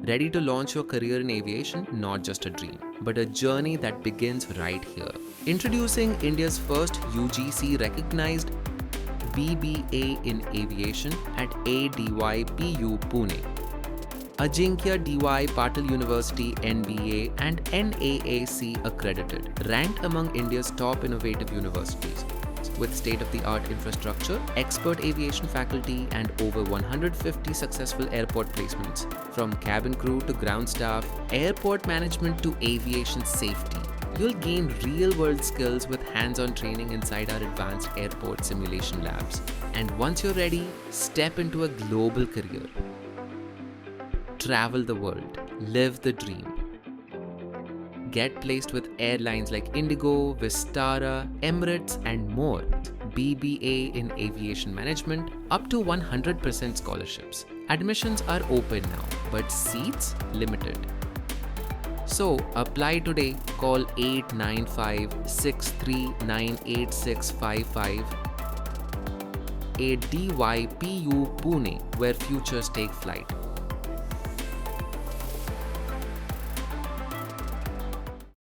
Ready to launch your career in aviation? Not just a dream, but a journey that begins right here. Introducing India's first UGC recognized BBA in Aviation at ADYPU Pune. Ajinkya DY Patil University NBA and NAAC accredited, ranked among India's top innovative universities. With state-of-the-art infrastructure, expert aviation faculty, and over 150 successful airport placements. From cabin crew to ground staff, airport management to aviation safety, you'll gain real-world skills with hands-on training inside our advanced airport simulation labs. And once you're ready, step into a global career. Travel the world, live the dream. Get placed with airlines like Indigo, Vistara, Emirates, and more. BBA in Aviation Management, up to 100% scholarships. Admissions are open now, but seats limited. So apply today. Call 895-639-8655. ADYPU Pune, where futures take flight.